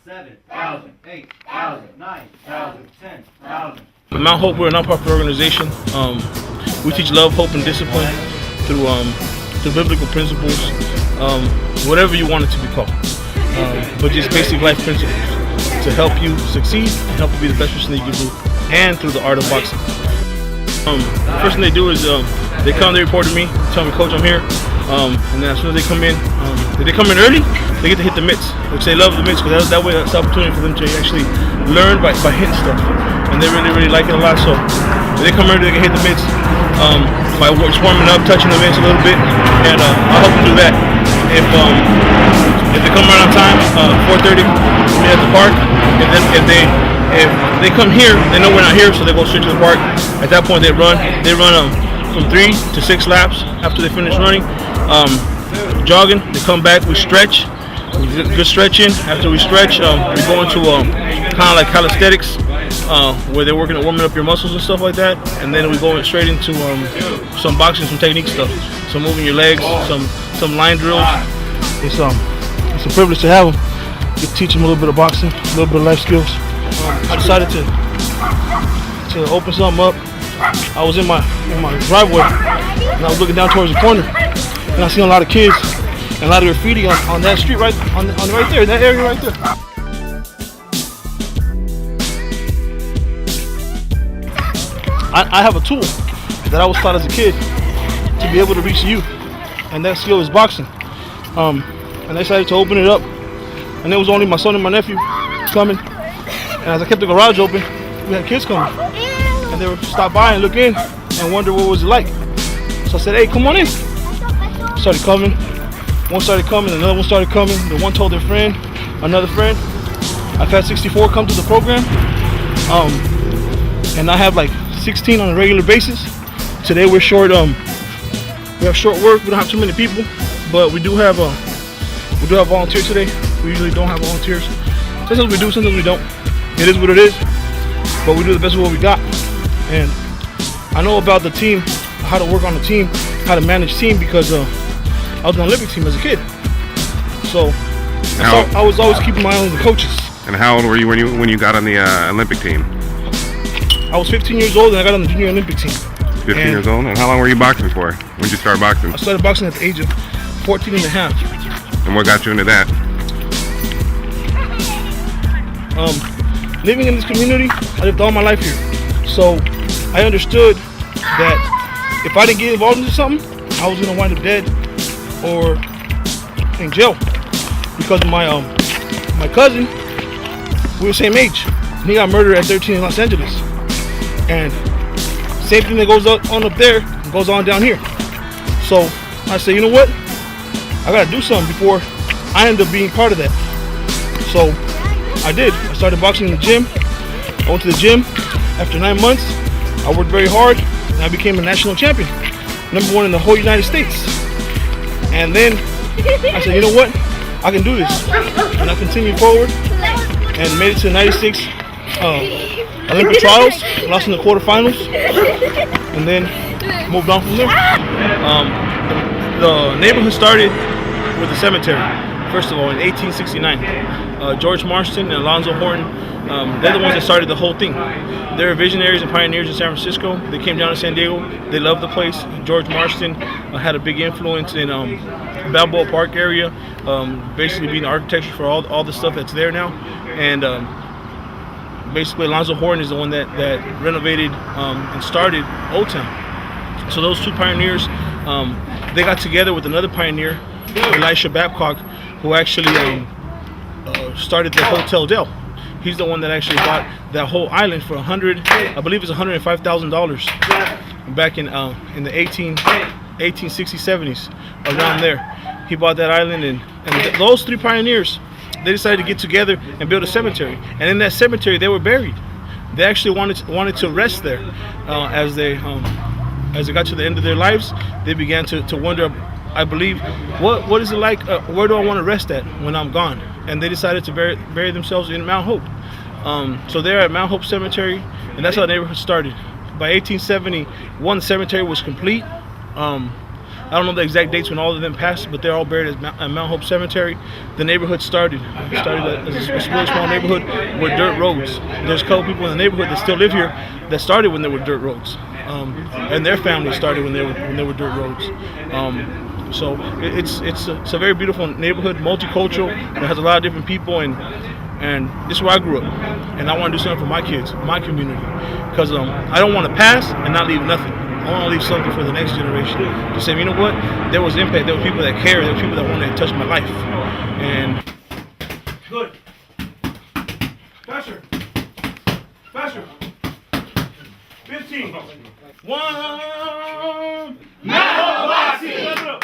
7,000, 8,000, 9,000, 10,000. Mount Hope, we're a nonprofit organization. We teach love, hope, and discipline through biblical principles, whatever you want it to be called, but just basic life principles to help you succeed and help you be the best person that you can be, and through the art of boxing. The first thing they do is they come, they report to me, tell me, Coach, I'm here, and then as soon as they come in, if they come in early, they get to hit the mitts, which they love the mitts because that way it's an opportunity for them to actually learn by hitting stuff, and they really like it a lot. So if they come early, they can hit the mitts by just warming up, touching the mitts a little bit, and I'll help them do that. If they come right on time, 4:30, meet at the park. If they come here, they know we're not here, so they go straight to the park. At that point, they run from 3 to 6 laps after they finish running. Jogging, they come back, we stretch, good stretching. After we stretch, we go into kind of like calisthenics, where they're warming up your muscles and stuff like that, and then we go straight into some boxing, some technique stuff, some moving your legs, some line drills. It's a privilege to have them. You teach them a little bit of boxing, a little bit of life skills. I decided to open something up. I was in my driveway, and I was looking down towards the corner, and I seen a lot of kids and a lot of graffiti on that street right there, that area right there. I have a tool that I was taught as a kid to be able to reach youth, and that skill is boxing. And I decided to open it up, and there was only my son and my nephew coming. And as I kept the garage open, we had kids coming, and they would stop by and look in and wonder what was it like. So I said, "Hey, come on in." Started coming. One started coming, another one started coming. The one told their friend, another friend. I've had 64 come to the program, and I have like 16 on a regular basis. Today we're short. We have short work. We don't have too many people, but we do have volunteers today. We usually don't have volunteers. Sometimes we do, sometimes we don't. It is what it is, but we do the best of what we got. And I know about the team, how to work on the team, how to manage team, because I was on the Olympic team as a kid. So I was always keeping my eye on the coaches. And how old were you when you got on the Olympic team? I was 15 years old and I got on the junior Olympic team. 15 years old? And how long were you boxing for? When did you start boxing? I started boxing at the age of 14 and a half. And what got you into that? Living in this community, I lived all my life here. So I understood that if I didn't get involved into something, I was gonna wind up dead or in jail. Because my cousin, we were the same age. He got murdered at 13 in Los Angeles. And same thing that goes on up there goes on down here. So I said, you know what? I gotta do something before I end up being part of that. So I did. I started boxing in the gym. I went to the gym. After 9 months, I worked very hard and I became a national champion. #1 in the whole United States. And then I said, you know what? I can do this. And I continued forward and made it to the 96 Olympic trials, lost in the quarterfinals, and then moved on from there. The neighborhood started with the cemetery, first of all, in 1869. George Marston and Alonzo Horton, they're the ones that started the whole thing. They're visionaries and pioneers in San Francisco. They came down to San Diego. They loved the place. George Marston had a big influence in Balboa Park area, basically being the architecture for all the stuff that's there now. And basically Alonzo Horton is the one that renovated and started Old Town. So those two pioneers, they got together with another pioneer, Elisha Babcock, who actually started the Hotel Del. He's the one that actually bought that whole island for I believe it's $105,000 back in the 1860s, 70s, around there. He bought that island, and those three pioneers, they decided to get together and build a cemetery. And in that cemetery, they were buried. They actually wanted to rest there. As they got to the end of their lives, they began to wonder, I believe, what is it like? Where do I want to rest at when I'm gone? And they decided to bury themselves in Mount Hope. So they're at Mount Hope Cemetery, and that's how the neighborhood started. By 1871, the cemetery was complete. I don't know the exact dates when all of them passed, but they're all buried at Mount Hope Cemetery. The neighborhood started as a really small neighborhood with dirt roads. There's a couple people in the neighborhood that still live here that started when there were dirt roads, and their families started when there were dirt roads. So it's a very beautiful neighborhood, multicultural. It has a lot of different people, and this is where I grew up. And I want to do something for my kids, my community, because I don't want to pass and not leave nothing. I want to leave something for the next generation. To say, you know what? There was impact. There were people that cared. There were people that wanted to touch my life. And good. Faster. Faster. 15. 1. Now,